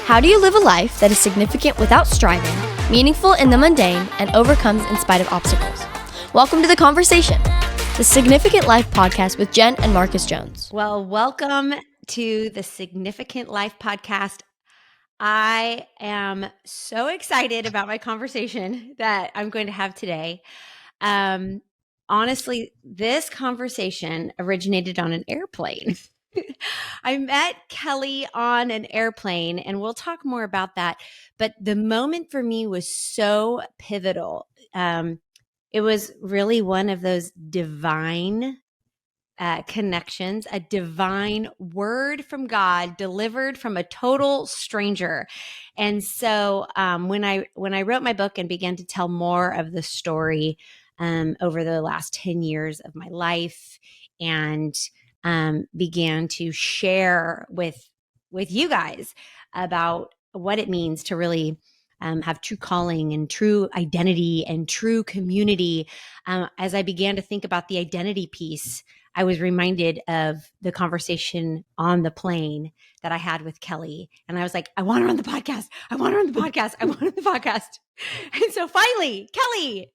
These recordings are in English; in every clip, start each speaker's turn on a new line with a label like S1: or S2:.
S1: How do you live a life that is significant without striving, meaningful in the mundane, and overcomes in spite of obstacles? Welcome to The Conversation, the Significant Life podcast with Jen and Marcus Jones.
S2: Well, welcome to the Significant Life podcast. I am so excited about my conversation that I'm going to have today. Honestly, this conversation originated on an airplane. I met Kelly on an airplane, and we'll talk more about that. But the moment for me was so pivotal. It was really one of those divine connections, a divine word from God delivered from a total stranger. And so when I wrote my book and began to tell more of the story over the last 10 years of my life, and began to share with you guys about what it means to really have true calling and true identity and true community. As I began to think about the identity piece, I was reminded of the conversation on the plane that I had with Kelly. And I was like, I want her on the podcast. I want her on the podcast. I want her on the podcast. And so finally, Kelly,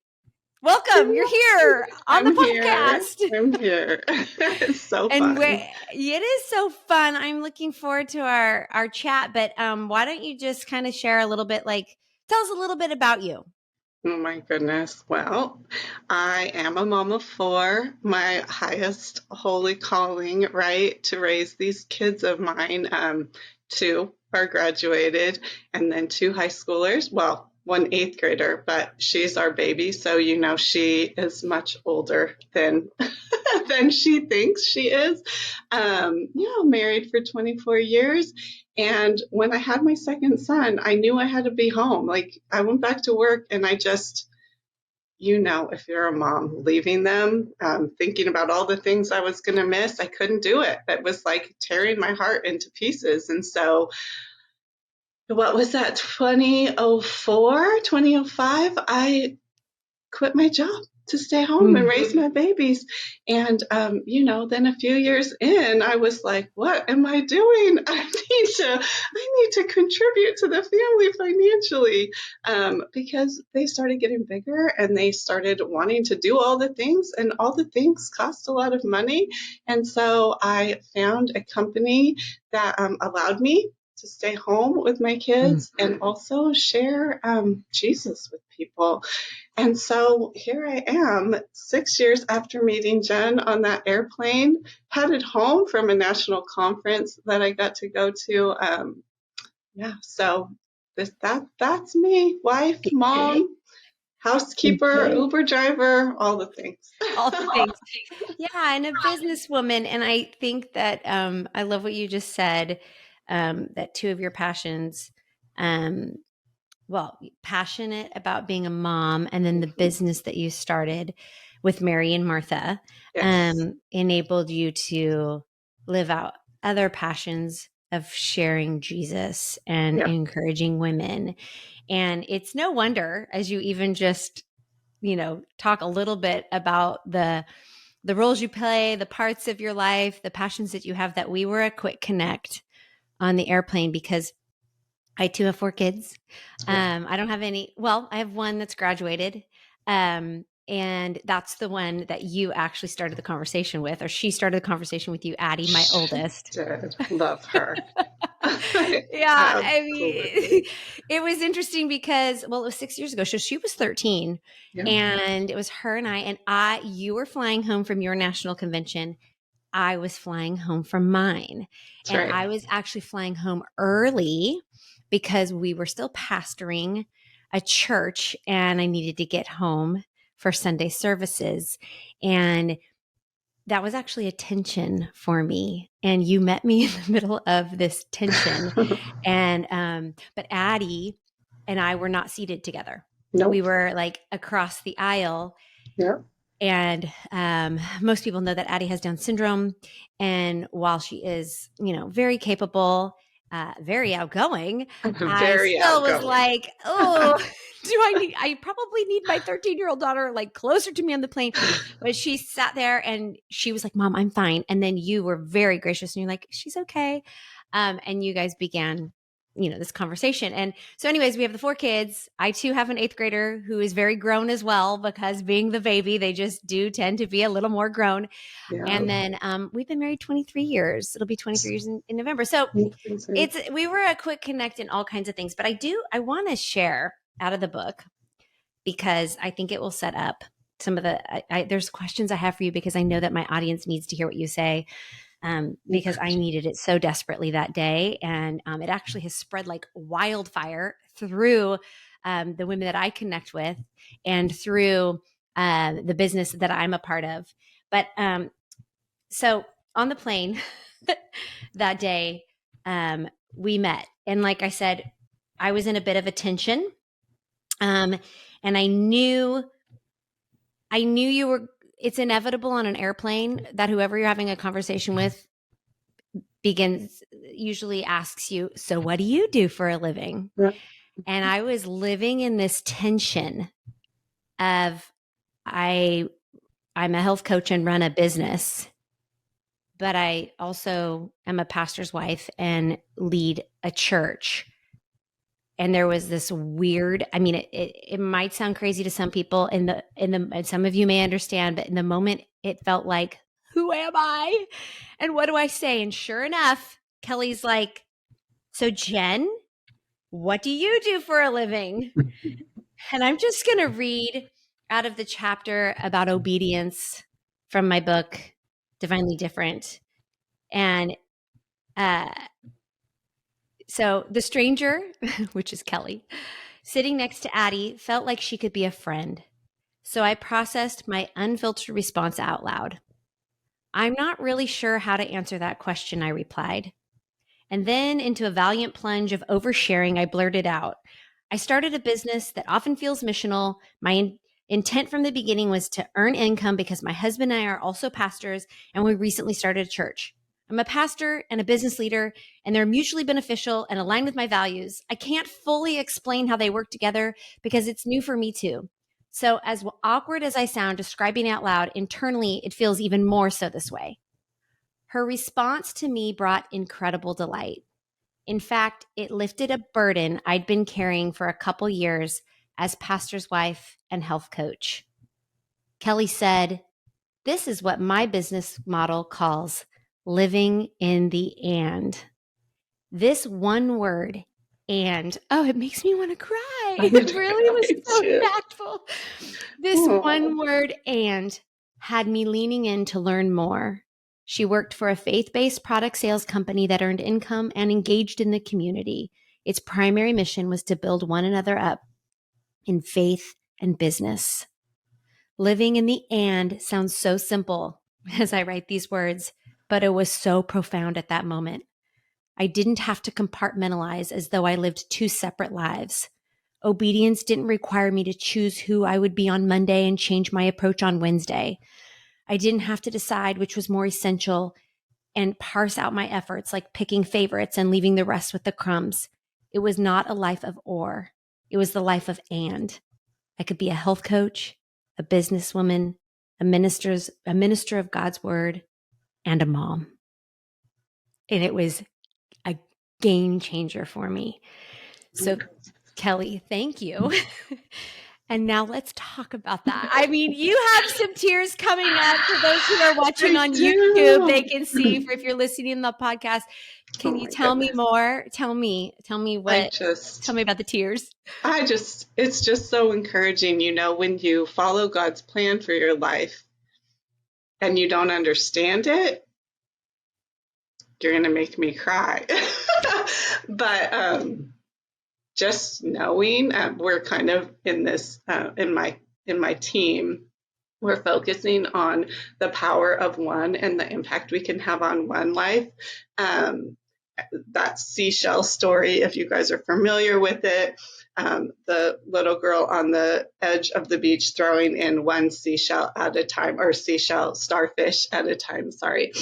S2: welcome. You're here on the podcast.
S3: I'm here. It's so
S2: and
S3: fun.
S2: It is so fun. I'm looking forward to our chat. But why don't you just kind of share a little bit, tell us a little bit about you.
S3: Oh my goodness. Well, I am a mom of four. My highest holy calling, right, to raise these kids of mine. Two are graduated, and then two high schoolers. Well, one eighth grader, but she's our baby, so she is much older than than she thinks she is. Married for 24 years. And when I had my second son, I knew I had to be home. I went back to work, and I just, if you're a mom, leaving them, thinking about all the things I was going to miss, I couldn't do it. It was like tearing my heart into pieces. And so what was that, 2004, 2005, I quit my job to stay home and raise my babies. And, then a few years in, I was like, what am I doing? I need to contribute to the family financially, because they started getting bigger and they started wanting to do all the things, and all the things cost a lot of money. And so I found a company that allowed me to stay home with my kids and also share Jesus with people. And so here I am, 6 years after meeting Jen on that airplane, headed home from a national conference that I got to go to. So that's me, wife, mom, housekeeper, Uber driver, all the things.
S2: All the things. Yeah, and a businesswoman. And I think that I love what you just said, that two of your passions, passionate about being a mom, and then the business that you started with Mary and Martha, enabled you to live out other passions of sharing Jesus and encouraging women. And it's no wonder, as you even just, talk a little bit about the roles you play, the parts of your life, the passions that you have, that we were a quick connect on the airplane, because I too have four kids. I don't have any. Well, I have one that's graduated. And that's the one that you actually started the conversation with, or she started the conversation with you, Addie, my oldest.
S3: Did. Love her.
S2: Yeah. I mean, it was interesting because, it was 6 years ago. So she was 13 and it was her and you were flying home from your national convention. I was flying home from mine.
S3: That's
S2: and
S3: right.
S2: I was actually flying home early because we were still pastoring a church and I needed to get home for Sunday services. And that was actually a tension for me. And you met me in the middle of this tension. And, but Addie and I were not seated together.
S3: Nope.
S2: We were across the aisle.
S3: Yeah.
S2: And most people know that Addie has Down syndrome. And while she is, very capable, very outgoing, I still was like, oh, I probably need my 13-year-old daughter closer to me on the plane. But she sat there and she was like, Mom, I'm fine. And then you were very gracious and you're like, she's okay. And you guys began this conversation. And so anyways, we have the 4 kids. I too have an 8th grader who is very grown as well, because being the baby, they just do tend to be a little more grown.
S3: Yeah.
S2: And then we've been married 23 years. It'll be 23 years in November. So we were a quick connect in all kinds of things, but I want to share out of the book, because I think it will set up some of there's questions I have for you, because I know that my audience needs to hear what you say. Because I needed it so desperately that day. And it actually has spread like wildfire through the women that I connect with, and through the business that I'm a part of. But so on the plane that day, we met. And like I said, I was in a bit of a tension. And I knew it's inevitable on an airplane that whoever you're having a conversation with usually asks you, so what do you do for a living? Yeah. And I was living in this tension of, I'm a health coach and run a business, but I also am a pastor's wife and lead a church. And there was this weird, it might sound crazy to some people, and some of you may understand, but in the moment it felt like, who am I? And what do I say? And sure enough, Kelly's like, so Jen, what do you do for a living? And I'm just going to read out of the chapter about obedience from my book, Divinely Different. And so the stranger, which is Kelly, sitting next to Addie, felt like she could be a friend. So I processed my unfiltered response out loud. I'm not really sure how to answer that question, I replied. And then, into a valiant plunge of oversharing, I blurted out, I started a business that often feels missional. My intent from the beginning was to earn income because my husband and I are also pastors, and we recently started a church. I'm a pastor and a business leader, and they're mutually beneficial and aligned with my values. I can't fully explain how they work together because it's new for me too. So as awkward as I sound describing out loud, internally, it feels even more so this way. Her response to me brought incredible delight. In fact, it lifted a burden I'd been carrying for a couple years as pastor's wife and health coach. Kelly said, this is what my business model calls living in the and. This one word, and, it makes me want to cry. It really was so impactful. This one word, and, had me leaning in to learn more. She worked for a faith-based product sales company that earned income and engaged in the community. Its primary mission was to build one another up in faith and business. Living in the and sounds so simple as I write these words, but it was so profound at that moment. I didn't have to compartmentalize as though I lived 2 separate lives. Obedience didn't require me to choose who I would be on Monday and change my approach on Wednesday. I didn't have to decide which was more essential and parse out my efforts, like picking favorites and leaving the rest with the crumbs. It was not a life of or. It was the life of and. I could be a health coach, a businesswoman, a minister of God's word, and a mom. And it was a game changer for me. So, Kelly, thank you. And now let's talk about that. I mean, you have some tears coming up. For those who are watching on YouTube, they can see. If you're listening to the podcast, can you tell me more? Tell me tell me about the tears.
S3: It's just so encouraging, when you follow God's plan for your life and you don't understand it, you're going to make me cry. But just knowing, we're kind of in this, in my team, we're focusing on the power of one and the impact we can have on one life. That seashell story, if you guys are familiar with it, the little girl on the edge of the beach throwing in one seashell at a time, or starfish at a time, sorry.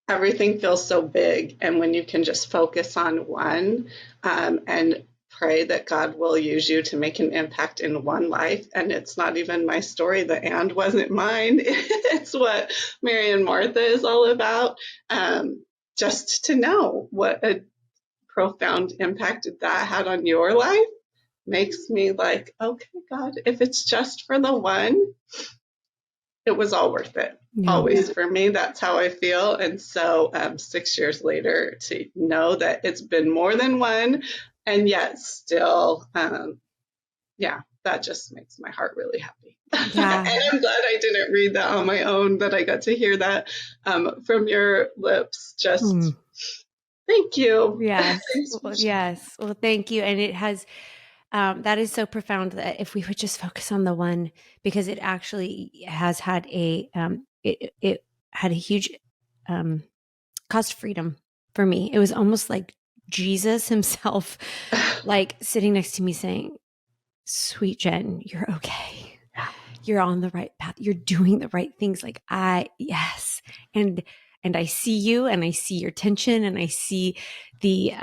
S3: Everything feels so big, and when you can just focus on one and pray that God will use you to make an impact in one life. And it's not even my story. The and wasn't mine. It's what Mary and Martha is all about. just to know what a profound impact that had on your life makes me like, okay, God, if it's just for the one, it was all worth it.
S2: Yeah.
S3: Always for me, that's how I feel. And so 6 years later, to know that it's been more than one, and yet still, yeah, that just makes my heart really happy.
S2: Yeah.
S3: And I'm glad I didn't read that on my own, that I got to hear that from your lips. Just thank you.
S2: Yes.
S3: Thanks for
S2: Well, yes. Well, thank you. And it has, that is so profound that if we would just focus on the one, because it actually has had it had a huge, cost freedom for me. It was almost like Jesus himself, like sitting next to me saying, sweet Jen, you're okay. You're on the right path. You're doing the right things. Like yes. And I see you, and I see your tension, and I see the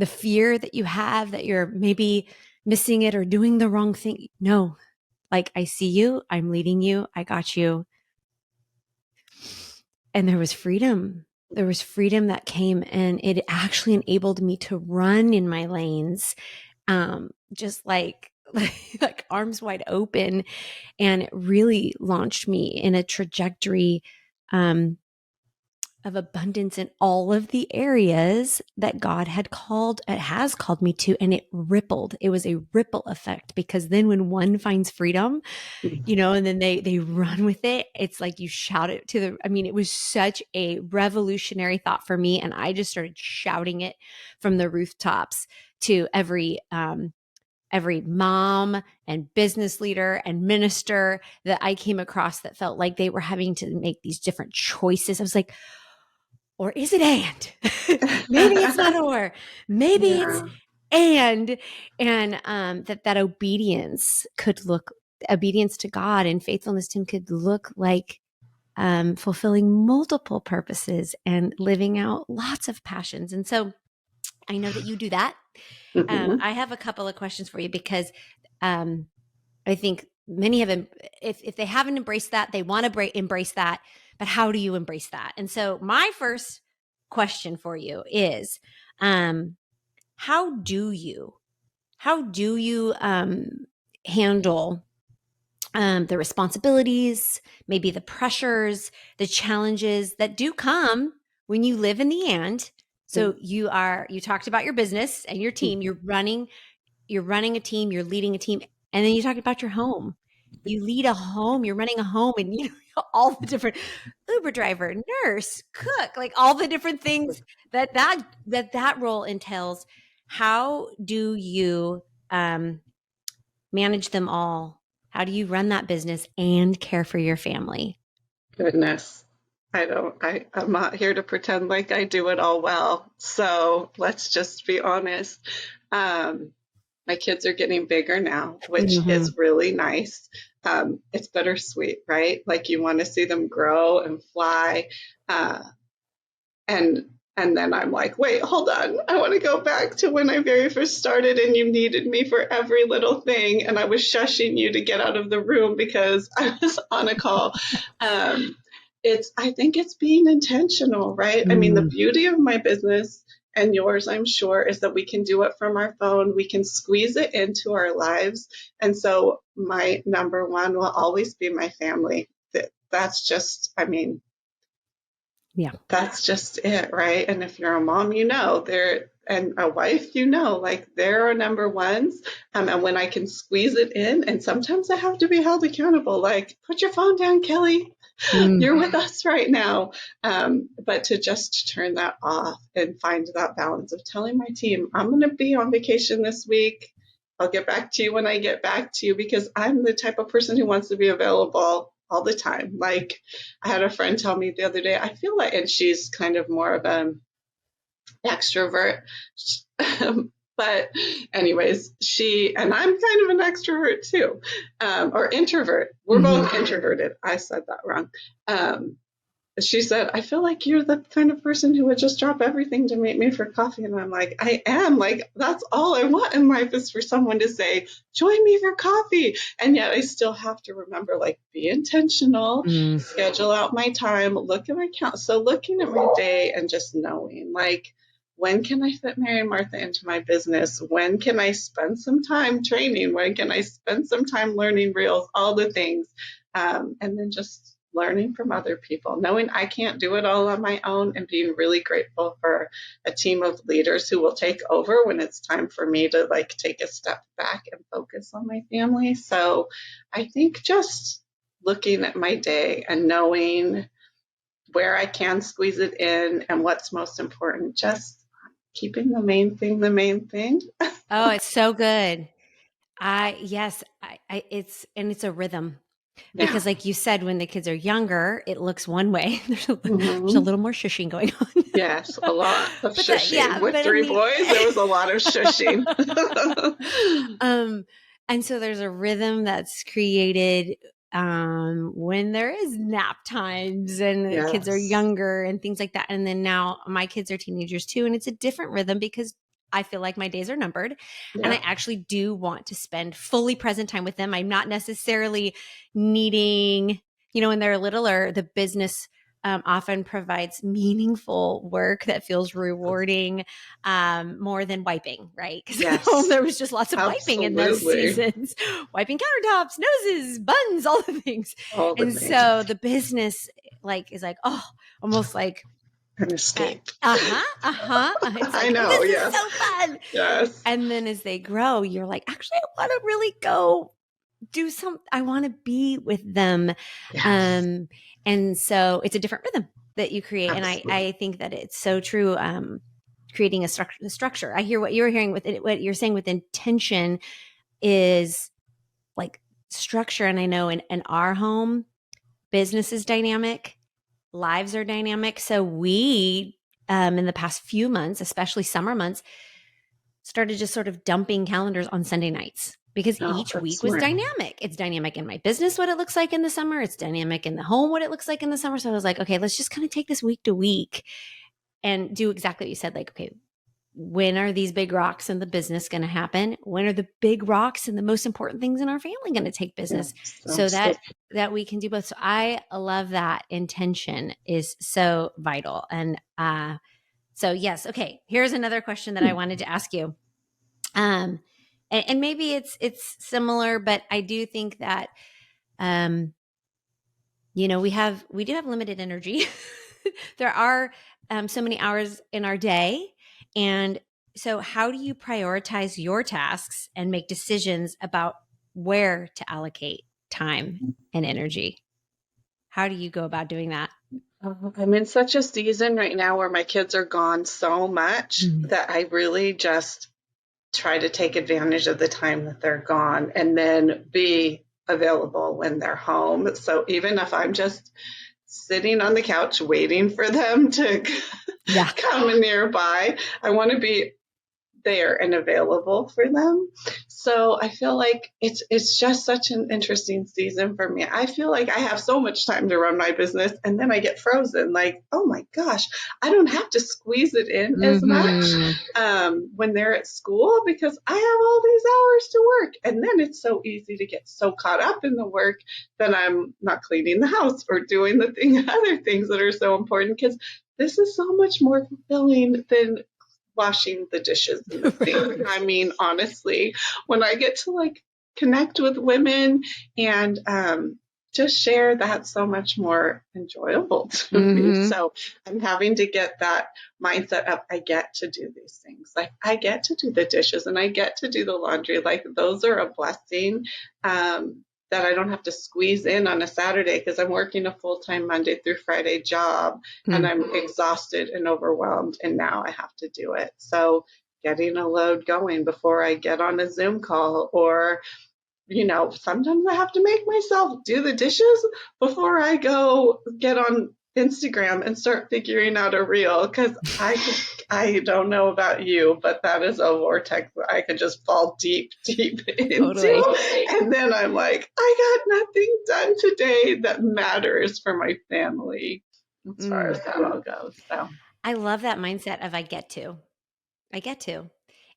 S2: fear that you have that you're maybe missing it or doing the wrong thing. No, like I see you, I'm leading you, I got you. And there was freedom. There was freedom that came, and it actually enabled me to run in my lanes, just like arms wide open. And it really launched me in a trajectory of abundance in all of the areas that God has called me to. And it rippled. It was a ripple effect, because then when one finds freedom, and then they run with it, it's like you shout it it was such a revolutionary thought for me. And I just started shouting it from the rooftops to every mom and business leader and minister that I came across that felt like they were having to make these different choices. I was like, or is it and? Maybe it's not or. Maybe it's and that obedience to God and faithfulness to him could look like fulfilling multiple purposes and living out lots of passions. And so I know that you do that. I have a couple of questions for you, because I think many of them, if they haven't embraced that, they want to embrace that. But how do you embrace that? And so my first question for you is, how do you handle the responsibilities, maybe the pressures, the challenges that do come when you live in the and? So you talked about your business and your team. You're running a team, you're leading a team, and then you talked about your home. You lead a home, you're running a home, and all the different Uber driver, nurse, cook, like all the different things that role entails. How do you manage them all? How do you run that business and care for your family?
S3: Goodness. I'm not here to pretend like I do it all well. So let's just be honest. My kids are getting bigger now, which is really nice. It's bittersweet, right? Like you want to see them grow and fly. And and then I'm like, wait, hold on. I want to go back to when I very first started and you needed me for every little thing. And I was shushing you to get out of the room because I was on a call. I think it's being intentional, right? I mean, the beauty of my business and yours, I'm sure, is that we can do it from our phone. We can squeeze it into our lives. And so my number one will always be my family. That's just, that's just it, right? And if you're a mom, and a wife, like there are number ones. And when I can squeeze it in, and sometimes I have to be held accountable, like, put your phone down, Kelly. You're with us right now. But to just turn that off and find that balance of telling my team, I'm going to be on vacation this week. I'll get back to you when I get back to you, because I'm the type of person who wants to be available all the time. Like I had a friend tell me the other day, I feel like, and she's kind of more of an extrovert. But anyways, and I'm kind of an extrovert too, or introvert. We're both introverted. I said that wrong. she said, I feel like you're the kind of person who would just drop everything to meet me for coffee. And I'm like, I am. Like, that's all I want in life is for someone to say, join me for coffee. And yet I still have to remember, like, be intentional, schedule out my time, look at my count. So looking at my day and just knowing, like, when can I fit Mary and Martha into my business? When can I spend some time training? When can I spend some time learning reels? All the things. And then just learning from other people, knowing I can't do it all on my own, and being really grateful for a team of leaders who will take over when it's time for me to like take a step back and focus on my family. So I think just looking at my day and knowing where I can squeeze it in and what's most important, just keeping the main thing the main thing.
S2: Oh, it's so good. It's a rhythm.
S3: Yeah.
S2: Because like you said, when the kids are younger, it looks one way. There's a
S3: Mm-hmm.
S2: little more shushing going on.
S3: Yes, a lot of
S2: But that,
S3: shushing.
S2: yeah,
S3: With
S2: but I
S3: 3
S2: mean,
S3: boys, there was a lot of shushing.
S2: um, and so there's a rhythm that's created when there is nap times and the kids are
S3: Yes.
S2: younger and things like that. And then now my kids are teenagers too, and it's a different rhythm because I feel like my days are numbered and I
S3: Yeah.
S2: actually do want to spend fully present time with them. I'm not necessarily needing, when they're littler, the business often provides meaningful work that feels rewarding more than wiping, right? Because at home
S3: Yes.
S2: there was just lots of wiping in those
S3: Absolutely.
S2: seasons, wiping countertops, noses, buns, all the things.
S3: All the
S2: And
S3: things.
S2: so the business is like, oh, almost like,
S3: An escape.
S2: It's
S3: I
S2: like, oh,
S3: know.
S2: this is
S3: Yes.
S2: so fun.
S3: Yes.
S2: And then as they grow, you're like, actually, I want to really go I want to be with them.
S3: Yes.
S2: And so it's a different rhythm that you create. And
S3: Absolutely.
S2: I think that it's so true. Creating a structure. I hear what you're hearing with it. What you're saying with intention is like structure. And I know in our home, business is dynamic, lives are dynamic. So we, in the past few months, especially summer months, started just sort of dumping calendars on Sunday nights because
S3: No,
S2: each
S3: that's
S2: week was
S3: smart.
S2: dynamic. It's dynamic in my business, what it looks like in the summer. It's dynamic in the home, what it looks like in the summer. So I was like, okay, let's just kind of take this week to week and do exactly what you said. Like, okay, when are these big rocks in the business going to happen? When are the big rocks and the most important things in our family going to take business
S3: Yes.
S2: so
S3: So
S2: that we can do both? So I love that intention is so vital. And so yes, okay. Here's another question that I wanted to ask you. And maybe it's similar, but I do think that um, we do have limited energy. There are so many hours in our day, and so how do you prioritize your tasks and make decisions about where to allocate time and energy? How do you go about doing that?
S3: I'm in such a season right now where my kids are gone so much that I really just try to take advantage of the time that they're gone and then be available when they're home. So even if I'm just sitting on the couch waiting for them to
S2: Yeah.
S3: come nearby, I want to be there and available for them. So I feel like it's just such an interesting season for me. I feel like I have so much time to run my business and then I get frozen. Like, oh my gosh, I don't have to squeeze it in as much when they're at school because I have all these hours to work. And then it's so easy to get so caught up in the work that I'm not cleaning the house or doing other things that are so important because this is so much more fulfilling than washing the dishes in the sink. I mean, honestly, when I get to like connect with women and just share, that's so much more enjoyable to me. So I'm having to get that mindset up. I get to do these things. Like I get to do the dishes and I get to do the laundry. Like those are a blessing. That I don't have to squeeze in on a Saturday because I'm working a full-time Monday through Friday job and I'm exhausted and overwhelmed and now I have to do it. So getting a load going before I get on a Zoom call or sometimes I have to make myself do the dishes before I go get on Instagram and start figuring out a reel because I don't know about you, but that is a vortex that I could just fall deep, deep into.
S2: Totally.
S3: And then I'm like, I got nothing done today that matters for my family. as far as that all goes. So
S2: I love that mindset of I get to.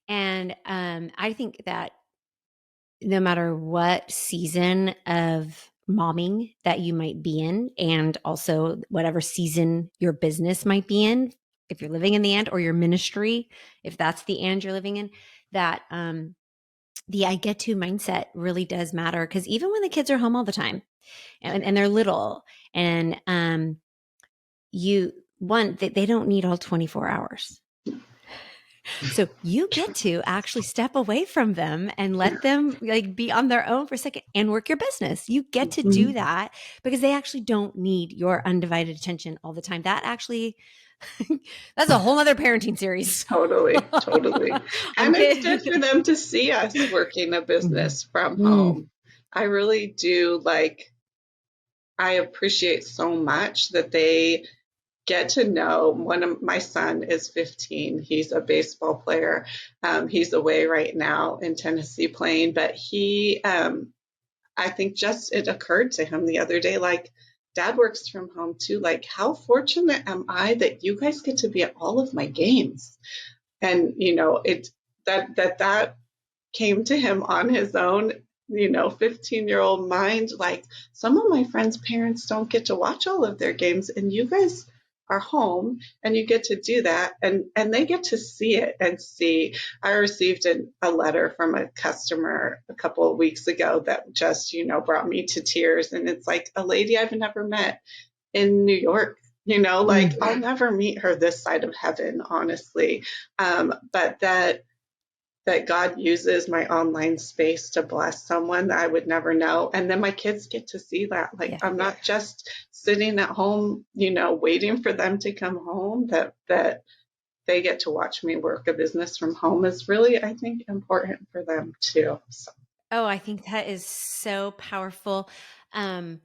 S2: And I think that no matter what season of momming that you might be in, and also whatever season your business might be in, if you're living in the and, or your ministry, if that's the and you're living in, that the I get to mindset really does matter. Because even when the kids are home all the time and they're little, and they don't need all 24 hours. So you get to actually step away from them and let them like be on their own for a second and work your business. You get to do that because they actually don't need your undivided attention all the time. That actually, that's a whole other parenting series.
S3: Totally. And it's good for them to see us working a business from home. I really do I appreciate so much that they get to know. My son is 15. He's a baseball player. He's away right now in Tennessee playing, but I think just it occurred to him the other day, dad works from home too. How fortunate am I that you guys get to be at all of my games? And, that came to him on his own, 15-year-old mind. Some of my friends' parents don't get to watch all of their games, and you guys are home and you get to do that, and they get to see it and see. I received a letter from a customer a couple of weeks ago that just, brought me to tears. And it's a lady I've never met in New York. I'll never meet her this side of heaven, honestly. But that God uses my online space to bless someone that I would never know. And then my kids get to see that. I'm not just sitting at home, waiting for them to come home, that they get to watch me work a business from home is really, I think, important for them too. So.
S2: Oh, I think that is so powerful. When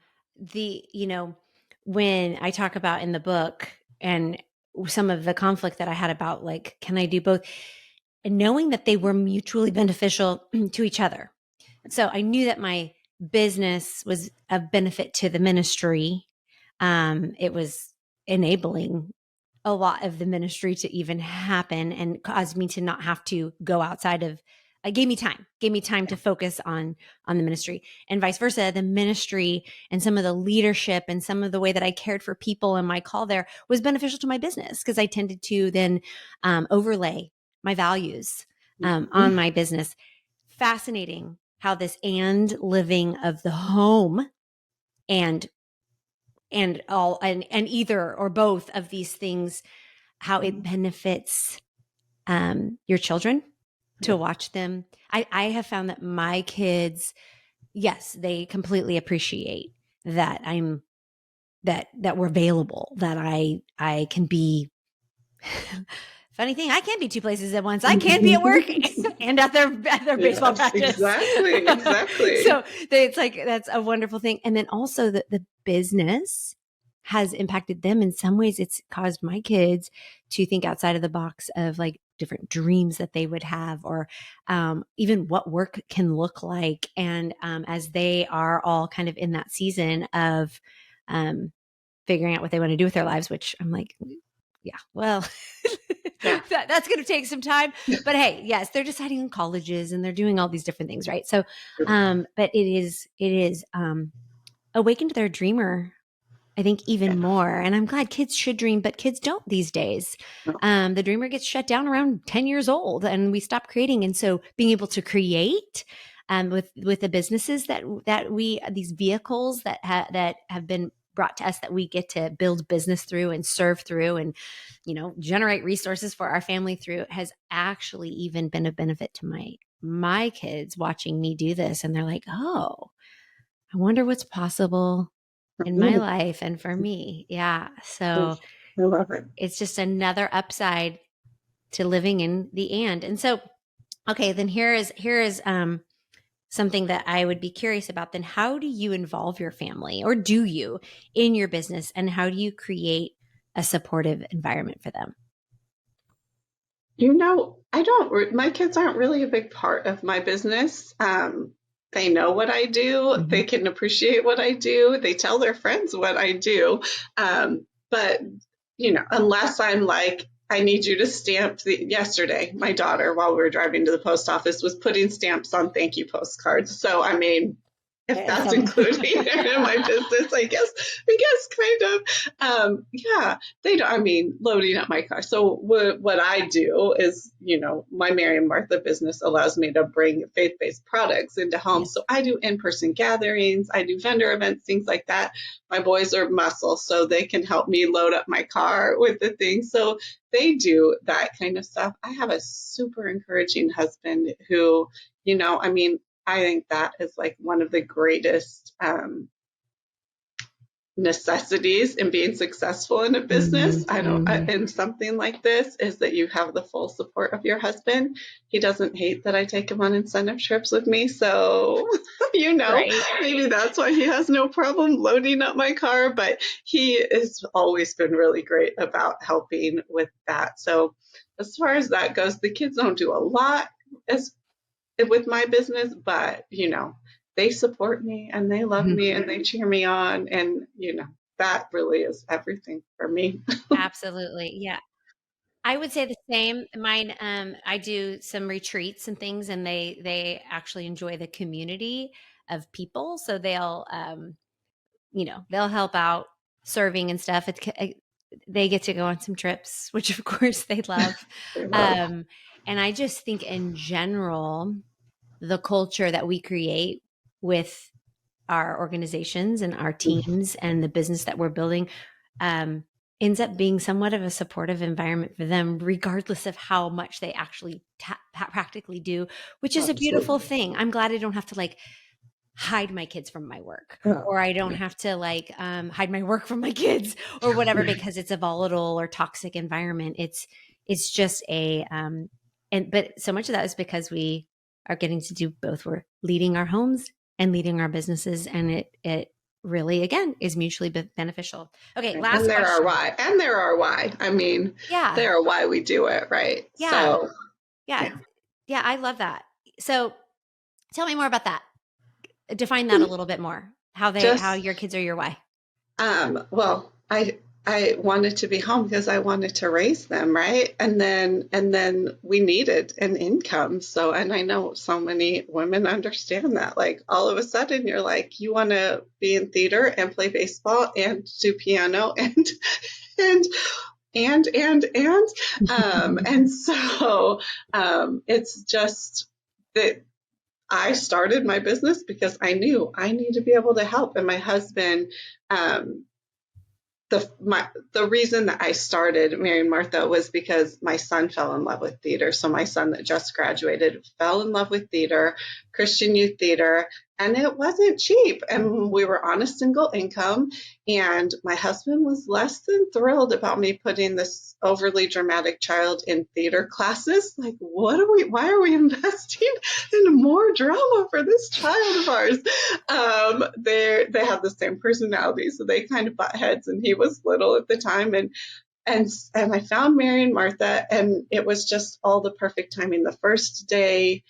S2: I talk about in the book and some of the conflict that I had about can I do both? And knowing that they were mutually beneficial to each other. So I knew that my business was of benefit to the ministry. It was enabling a lot of the ministry to even happen and caused me to not have to go outside of gave me time to focus on the ministry, and vice versa. The ministry and some of the leadership and some of the way that I cared for people and my call there was beneficial to my business because I tended to then overlay my values on my business. Fascinating how this and living of the home and either or both of these things, how it benefits your children to watch them. I have found that my kids, yes, they completely appreciate that that we're available, that I can be. Funny thing, I can't be two places at once. I can't be at work and at their baseball practice.
S3: Exactly.
S2: So it's that's a wonderful thing. And then also the business has impacted them in some ways. It's caused my kids to think outside of the box of different dreams that they would have, or even what work can look like. And as they are all kind of in that season of figuring out what they want to do with their lives, which I'm well, that's going to take some time. But hey, yes, they're deciding on colleges and they're doing all these different things, right? So, but it is awakened their dreamer, I think, even more. And I'm glad kids should dream, but kids don't these days. The dreamer gets shut down around 10 years old and we stop creating. And so being able to create with the businesses that we, these vehicles that have been brought to us, that we get to build business through and serve through and, generate resources for our family through, has actually even been a benefit to my kids watching me do this. And they're like, oh, I wonder what's possible in my life and for me. Yeah. So
S3: I love it.
S2: It's just another upside to living in the and. And so, okay, then here is something that I would be curious about. Then how do you involve your family, or do you, in your business, and how do you create a supportive environment for them?
S3: My kids aren't really a big part of my business. They know what I do. They can appreciate what I do. They tell their friends what I do. but unless I'm like, I need you to stamp yesterday, my daughter, while we were driving to the post office, was putting stamps on thank you postcards. So, I mean, if that's including in my business, I guess kind of, yeah, they don't, I mean, loading up my car. So what I do is, my Mary and Martha business allows me to bring faith-based products into homes. So I do in-person gatherings, I do vendor events, things like that. My boys are muscle, so they can help me load up my car with the things. So they do that kind of stuff. I have a super encouraging husband who, I mean, I think that is like one of the greatest necessities in being successful in a business. In something like this is that you have the full support of your husband. He doesn't hate that I take him on incentive trips with me. So, right. Maybe that's why he has no problem loading up my car, but he has always been really great about helping with that. So as far as that goes, the kids don't do a lot with my business, but they support me and they love me and they cheer me on, and that really is everything for me.
S2: Absolutely. Yeah. I would say the same. Mine, I do some retreats and things, and they actually enjoy the community of people. So they'll help out serving and stuff. They get to go on some trips, which of course they love. And I just think in general, the culture that we create with our organizations and our teams and the business that we're building ends up being somewhat of a supportive environment for them, regardless of how much they actually practically do, which is a beautiful thing. I'm glad I don't have to like hide my kids from my work, or I don't have to like hide my work from my kids or whatever, because it's a volatile or toxic environment. It's just but so much of that is because we are getting to do both. We're leading our homes and leading our businesses, and it really, again, is mutually beneficial. Okay, last
S3: and there
S2: question.
S3: There are why. I mean,
S2: yeah,
S3: there are why we do it, right?
S2: Yeah.
S3: So,
S2: yeah, I love that. So, tell me more about that. Define that a little bit more. How your kids are your why.
S3: Well, I wanted to be home because I wanted to raise them, right? And then we needed an income. So, and I know so many women understand that. Like all of a sudden you're like, you want to be in theater and play baseball and do piano and and so it's just that I started my business because I knew I need to be able to help. And my husband, the reason that I started Mary and Martha was because my son fell in love with theater. So my son that just graduated fell in love with theater, Christian youth theater, and it wasn't cheap. And we were on a single income, and my husband was less than thrilled about me putting this overly dramatic child in theater classes. Like, why are we investing in more drama for this child of ours? They have the same personality, so they kind of butt heads, and he was little at the time, and I found Mary and Martha, and it was just all the perfect timing. The first day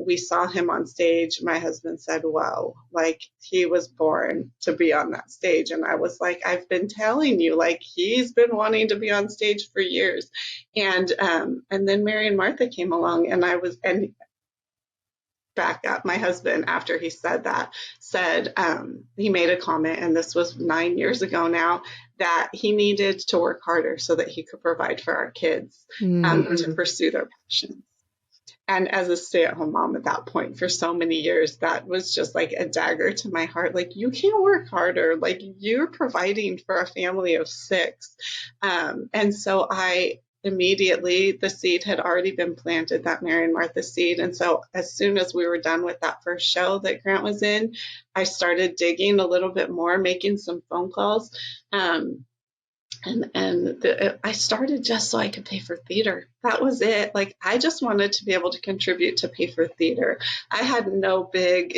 S3: we saw him on stage, my husband said, wow, like he was born to be on that stage. And I was like, I've been telling you, like he's been wanting to be on stage for years. And then Mary and Martha came along, and back up, my husband, after he said that, said he made a comment, and this was 9 years ago now, that he needed to work harder so that he could provide for our kids to pursue their passions. And as a stay-at-home mom at that point for so many years, that was just like a dagger to my heart. Like, you can't work harder. Like, you're providing for a family of 6. And so immediately, the seed had already been planted, that Mary and Martha seed. And so as soon as we were done with that first show that Grant was in, I started digging a little bit more, making some phone calls. I started just so I could pay for theater. That was it. Like, I just wanted to be able to contribute to pay for theater. I had no big,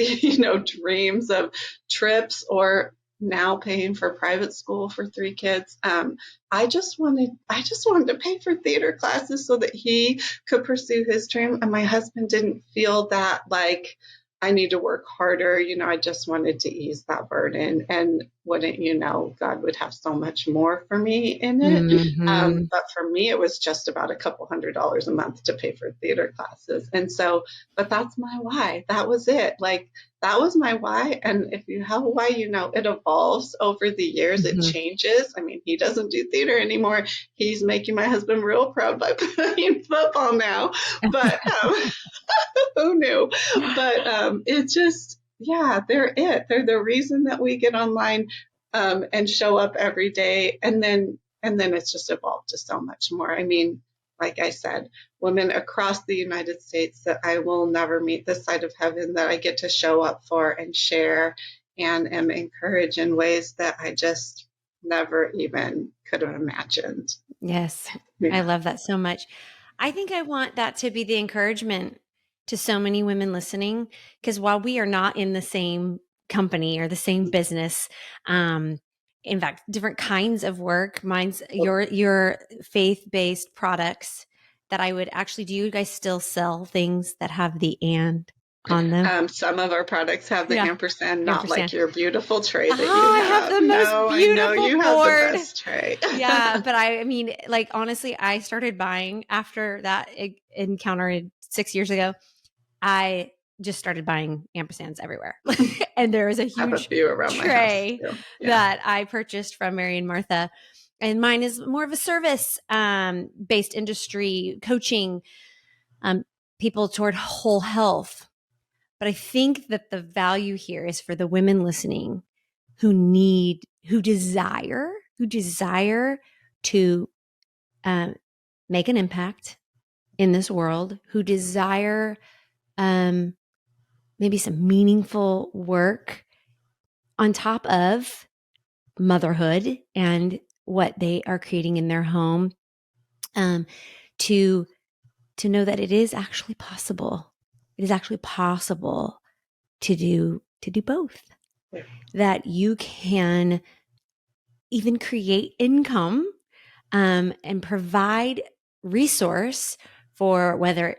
S3: dreams of trips or now paying for private school for 3 kids. I just wanted to pay for theater classes so that he could pursue his dream. And my husband didn't feel that like I need to work harder. I just wanted to ease that burden. And wouldn't you know, God would have so much more for me in it.
S2: Mm-hmm.
S3: But for me, it was just about a couple $100 a month to pay for theater classes. And so, but that's my why. That was it. Like, that was my why. And if you have a why, it evolves over the years, it
S2: Mm-hmm.
S3: changes. I mean, he doesn't do theater anymore. He's making my husband real proud by playing football now. But who knew? But it's just, yeah, they're it. They're the reason that we get online and show up every day. And then it's just evolved to so much more. I mean, like I said, women across the United States that I will never meet this side of heaven that I get to show up for and share and am encouraged in ways that I just never even could have imagined.
S2: Yes. I
S3: Yeah.
S2: love that so much. I think I want that to be the encouragement to so many women listening, because while we are not in the same company or the same business, um, in fact, different kinds of work, mine's your faith-based products that I would actually, do you guys still sell things that have the and on them?
S3: Some of our products have the
S2: Yeah.
S3: ampersand, not like
S2: Ampersand.
S3: your beautiful tray that you
S2: Oh, I have
S3: have.
S2: the most
S3: No, I know
S2: beautiful
S3: you have the
S2: board.
S3: best tray.
S2: Yeah, but I mean, like, honestly, I started buying after that encounter 6 years ago. I just started buying ampersands everywhere. And there was a
S3: I have a
S2: huge
S3: few around my house
S2: tray
S3: too. Yeah.
S2: that I purchased from Mary and Martha. And mine is more of a service based industry, coaching um, people toward whole health. But I think that the value here is for the women listening who desire to make an impact in this world, who desire um, maybe some meaningful work on top of motherhood and what they are creating in their home, um, to know that it is actually possible. It is actually possible to do both.
S3: Yeah.
S2: That you can even create income and provide resource for whether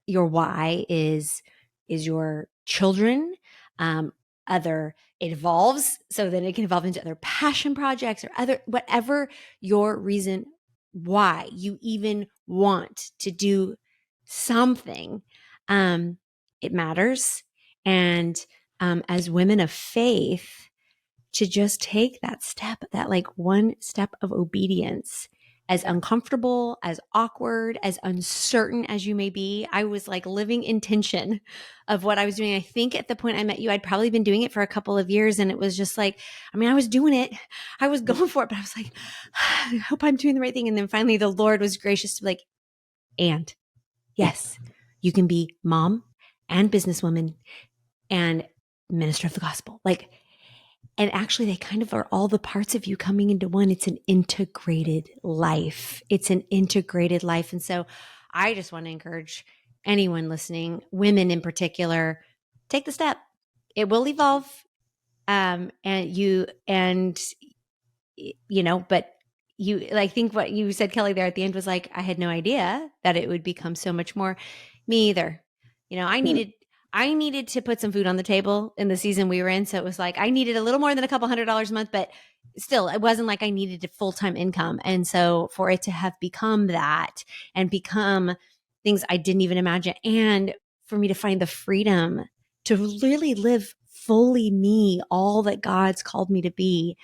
S2: your why is your children, other it evolves, so then it can evolve into other passion projects or other whatever your reason why you even want to do something. It matters. And as women of faith, to just take that step, that like one step of obedience, as uncomfortable, as awkward, as uncertain as you may be. I was like living in tension of what I was doing. I think at the point I met you, I'd probably been doing it for a couple of years. And it was just like, I mean, I was doing it, I was going for it, but I was like, I hope I'm doing the right thing. And then finally the Lord was gracious to be like, and yes, you can be mom and businesswoman and minister of the gospel. Like, and actually, they kind of are all the parts of you coming into one. It's an integrated life. It's an integrated life. And so I just want to encourage anyone listening, women in particular, take the step. It will evolve. But you, I think what you said, Kelly, there at the end was like, I had no idea that it would become so much more. Me either. I needed to put some food on the table in the season we were in. So it was like, I needed a little more than a couple $100 a month, but still, it wasn't like I needed a full-time income. And so for it to have become that and become things I didn't even imagine, and for me to find the freedom to really live fully me, all that God's called me to be,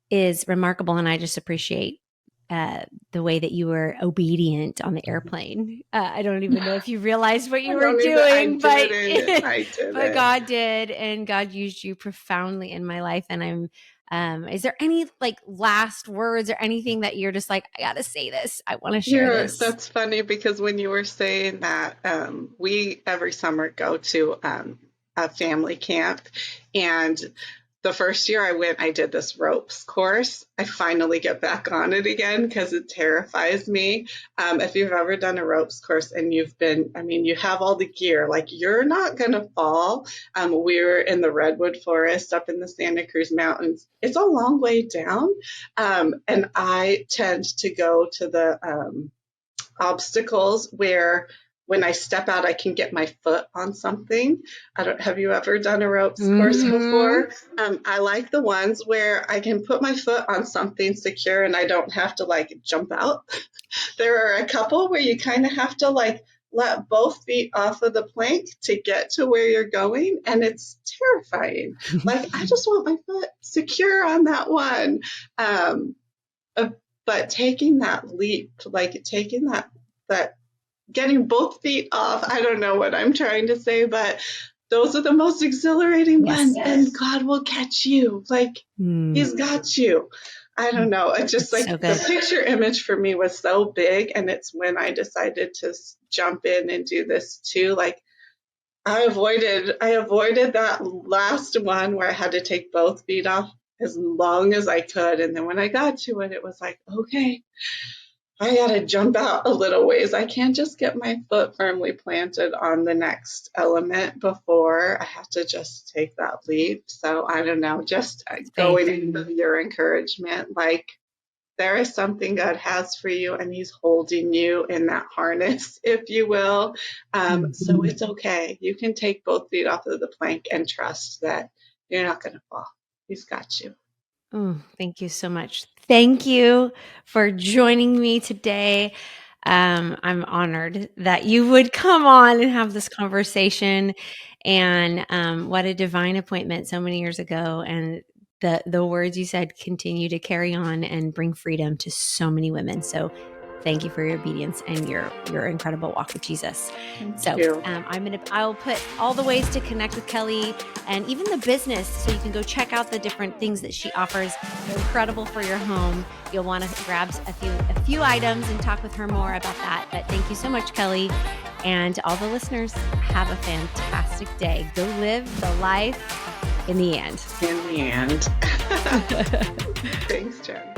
S2: is remarkable. And I just appreciate the way that you were obedient on the airplane. I don't even know if you realized what you were doing, but but God did, and God used you profoundly in my life. And is there any like last words or anything that you're just like, I gotta say this, I want to share this?
S3: That's funny because when you were saying that, we every summer go to a family camp, and the first year I went, I did this ropes course. I finally get back on it again because it terrifies me. If you've ever done a ropes course and you have all the gear, like you're not going to fall. We were in the Redwood Forest up in the Santa Cruz Mountains. It's a long way down. And I tend to go to the obstacles where when I step out, I can get my foot on something. Have you ever done a ropes course
S2: Mm-hmm.
S3: before? I like the ones where I can put my foot on something secure and I don't have to like jump out. There are a couple where you kind of have to like let both feet off of the plank to get to where you're going. And it's terrifying. Like, I just want my foot secure on that one. But taking that leap, like taking that getting both feet off. I don't know what I'm trying to say, but those are the most exhilarating ones. And God will catch you. Like, He's got you. I don't know. It's just like
S2: so
S3: the picture image for me was so big. And it's when I decided to jump in and do this too. Like, I avoided that last one where I had to take both feet off as long as I could. And then when I got to it, it was like, okay, I got to jump out a little ways. I can't just get my foot firmly planted on the next element before I have to just take that leap. So I don't know, just going into your encouragement, like there is something God has for you and He's holding you in that harness, if you will. So it's okay. You can take both feet off of the plank and trust that you're not going to fall. He's got you.
S2: Oh, thank you so much. Thank you for joining me today. I'm honored that you would come on and have this conversation. And what a divine appointment so many years ago. And the words you said continue to carry on and bring freedom to so many women. So thank you for your obedience and your incredible walk with Jesus.
S3: Thank you.
S2: I'll put all the ways to connect with Kelly and even the business, so you can go check out the different things that she offers. They're incredible for your home. You'll want to grab a few items and talk with her more about that. But thank you so much, Kelly. And all the listeners, have a fantastic day. Go live the life in the end.
S3: In the end. Thanks, Jen.